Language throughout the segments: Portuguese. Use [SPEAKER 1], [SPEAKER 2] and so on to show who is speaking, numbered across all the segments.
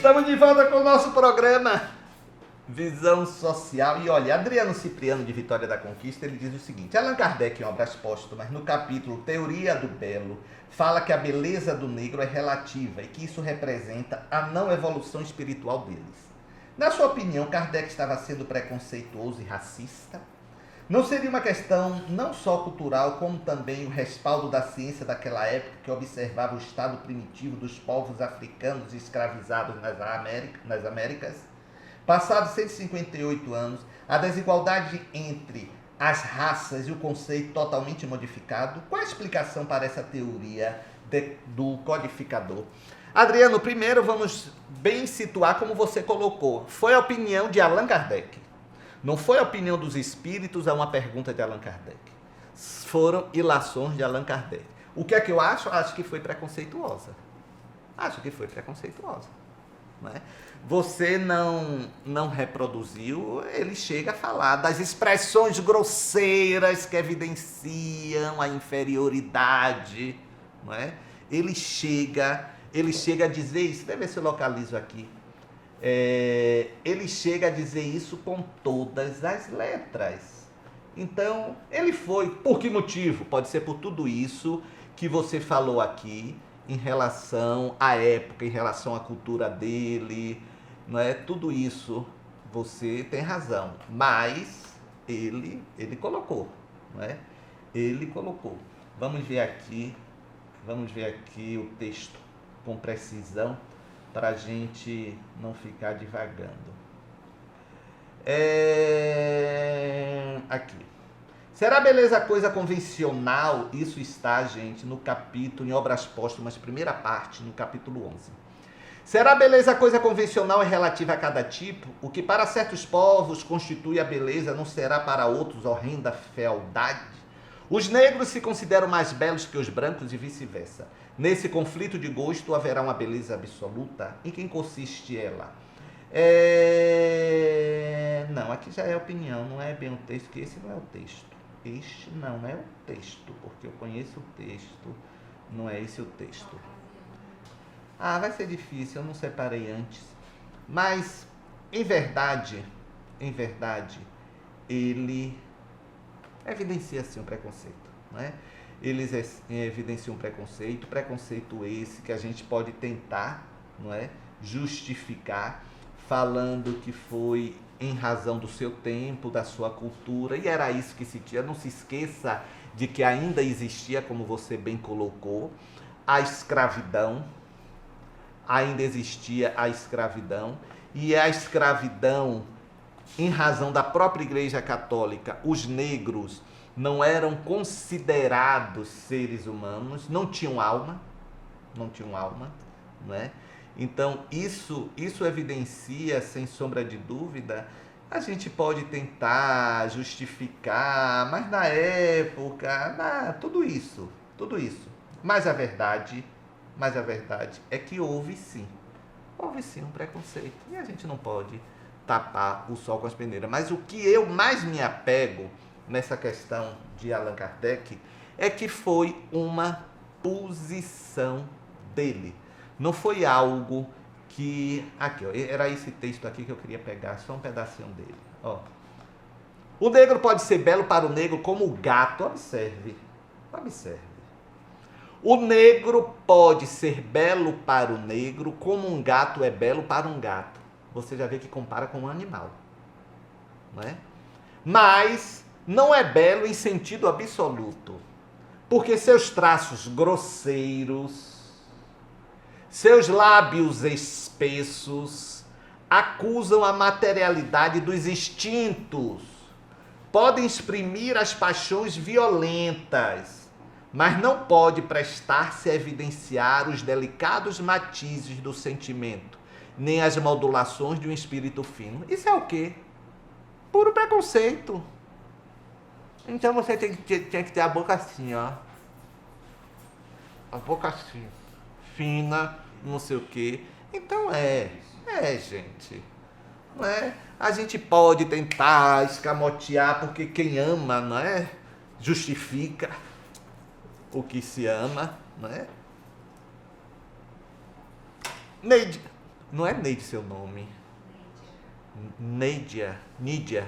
[SPEAKER 1] Estamos de volta com o nosso programa Visão Social. E olha, Adriano Cipriano, de Vitória da Conquista, ele diz o seguinte: Allan Kardec, em Obras Póstumas, no capítulo Teoria do Belo, fala que a beleza do negro é relativa e que isso representa a não evolução espiritual deles. Na sua opinião, Kardec estava sendo preconceituoso e racista? Não seria uma questão não só cultural, como também o respaldo da ciência daquela época que observava o estado primitivo dos povos africanos escravizados nas Américas? Passados 158 anos, a desigualdade entre as raças e o conceito totalmente modificado? Qual a explicação para essa teoria do codificador? Adriano, primeiro vamos bem situar como você colocou. Foi a opinião de Allan Kardec. Não foi a opinião dos espíritos a uma pergunta de Allan Kardec. Foram ilações de Allan Kardec. O que é que eu acho? Acho que foi preconceituosa. Não é? Você não reproduziu, ele chega a falar das expressões grosseiras que evidenciam a inferioridade. Não é? Ele chega a dizer isso. Deixa eu ver se eu localizo aqui. Ele chega a dizer isso com todas as letras. Então, ele foi. Por que motivo? Pode ser por tudo isso que você falou aqui, em relação à época, em relação à cultura dele, não é? Tudo isso você tem razão, mas ele colocou, não é? Ele colocou. Vamos ver aqui o texto com precisão, para a gente não ficar divagando. Aqui. Será beleza coisa convencional? Isso está, gente, no capítulo, em Obras Póstumas, primeira parte, no capítulo 11. Será beleza coisa convencional e relativa a cada tipo? O que para certos povos constitui a beleza não será para outros horrenda fealdade? Os negros se consideram mais belos que os brancos e vice-versa. Nesse conflito de gosto haverá uma beleza absoluta? Em quem consiste ela? Não, aqui já é opinião, não é bem o texto, que esse não é o texto. Este não é o texto, porque eu conheço o texto, não é esse o texto. Vai ser difícil, eu não separei antes. Mas, em verdade, ele evidencia sim um preconceito, não é? Eles evidenciam um preconceito esse que a gente pode tentar, não é, justificar, falando que foi em razão do seu tempo, da sua cultura, e era isso que se tinha. Não se esqueça de que ainda existia, como você bem colocou, a escravidão, ainda existia a escravidão, e a escravidão, em razão da própria Igreja Católica, os negros não eram considerados seres humanos, não tinham alma, não é? Então, isso evidencia, sem sombra de dúvida, a gente pode tentar justificar, mas na época, tudo isso. Mas a verdade é que houve sim um preconceito, e a gente não pode tapar o sol com as peneiras. Mas o que eu mais me apego nessa questão de Allan Kardec é que foi uma posição dele. Não foi algo que... Aqui, ó, era esse texto aqui que eu queria pegar, só um pedacinho dele. Ó. O negro pode ser belo para o negro como o gato. Observe. O negro pode ser belo para o negro como um gato é belo para um gato. Você já vê que compara com um animal, não é? Mas não é belo em sentido absoluto, porque seus traços grosseiros, seus lábios espessos, acusam a materialidade dos instintos, podem exprimir as paixões violentas, mas não pode prestar-se a evidenciar os delicados matizes do sentimento, nem as modulações de um espírito fino. Isso é o quê? Puro preconceito. Então você tem que ter a boca assim, ó. A boca assim, fina, não sei o quê. Então gente. Não é? A gente pode tentar escamotear, porque quem ama, não é? Justifica o que se ama, não é? Neide, Não é Neide seu nome. Neidia. Nídia.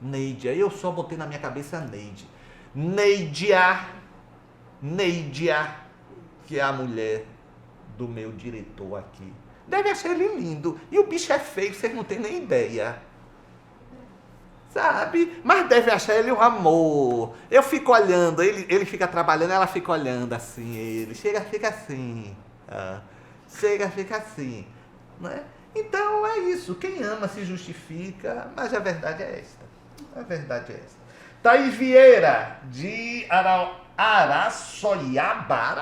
[SPEAKER 1] Neidia. Eu só botei na minha cabeça Neide. Neidia. Neidia. Que é a mulher do meu diretor aqui. Deve achar ele lindo. E o bicho é feio, vocês não têm nem ideia. Sabe? Mas deve achar ele um amor. Eu fico olhando, ele fica trabalhando, ela fica olhando assim, ele. Chega, fica assim. Chega, fica assim. Né? Então é isso. Quem ama se justifica, mas a verdade é esta. A verdade é esta. Thaís Vieira, de Araçoiaba,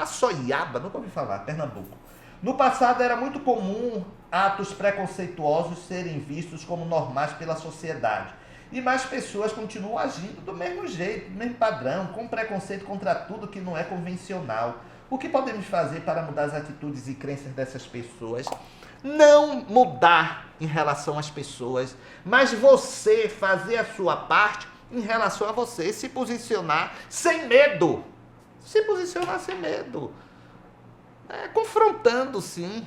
[SPEAKER 1] nunca ouvi falar, Pernambuco. No passado era muito comum atos preconceituosos serem vistos como normais pela sociedade. E mais pessoas continuam agindo do mesmo jeito, do mesmo padrão, com preconceito contra tudo que não é convencional. O que podemos fazer para mudar as atitudes e crenças dessas pessoas? Não mudar em relação às pessoas, mas você fazer a sua parte em relação a você, se posicionar sem medo. Se posicionar sem medo. Confrontando, sim,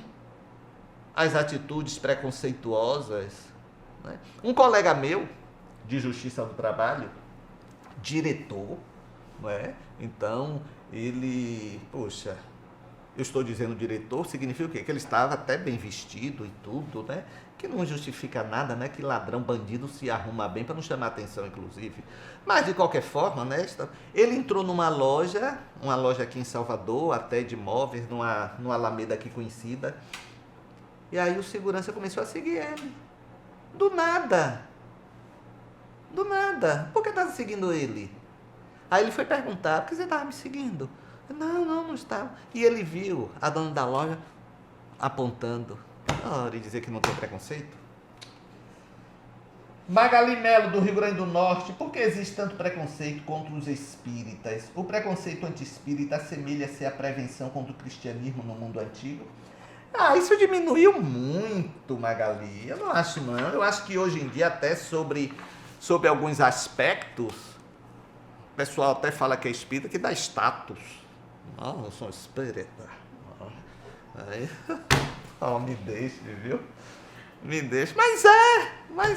[SPEAKER 1] as atitudes preconceituosas. Né? Um colega meu, de Justiça do Trabalho, diretor, não é? Então, ele, poxa, eu estou dizendo diretor, significa o quê? Que ele estava até bem vestido e tudo, né? Que não justifica nada, né? Que ladrão, bandido se arruma bem para não chamar atenção, inclusive. Mas, de qualquer forma, né? Ele entrou numa loja, uma loja aqui em Salvador, até de móveis, numa Alameda aqui conhecida. E aí o segurança começou a seguir ele. Do nada. Do nada. Por que estava seguindo ele? Aí ele foi perguntar, por que você estava me seguindo? Não estava. E ele viu a dona da loja apontando. Ora, e dizer que não tem preconceito? Magali Melo, do Rio Grande do Norte. Por que existe tanto preconceito contra os espíritas? O preconceito anti-espírita assemelha-se à prevenção contra o cristianismo no mundo antigo? Isso diminuiu muito, Magali. Eu não acho, não. Eu acho que hoje em dia, até sobre alguns aspectos, o pessoal até fala que é espírita, que dá status. Não, eu sou espírita. Aí, me deixe, viu? Me deixe. Mas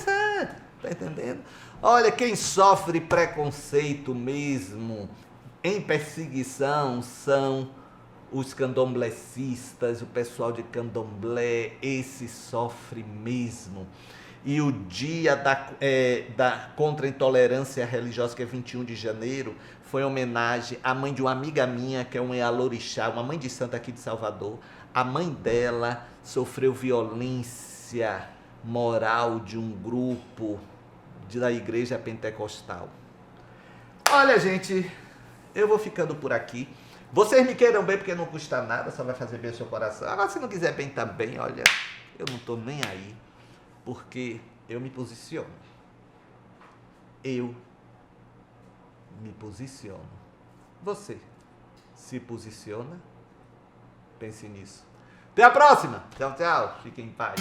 [SPEAKER 1] é. Tá entendendo? Olha, quem sofre preconceito mesmo, em perseguição, são os candomblecistas, o pessoal de candomblé, esse sofre mesmo. E o dia da contra a intolerância religiosa, que é 21 de janeiro, foi homenagem à mãe de uma amiga minha, que é uma Ealorixá, uma mãe de santa aqui de Salvador. A mãe dela sofreu violência moral de um grupo da igreja pentecostal. Olha, gente, eu vou ficando por aqui. Vocês me queiram bem porque não custa nada, só vai fazer bem o seu coração. Agora, se não quiser bem também, olha, eu não estou nem aí. Porque eu me posiciono. Eu me posiciono. Você se posiciona? Pense nisso. Até a próxima. Tchau, tchau. Fiquem em paz.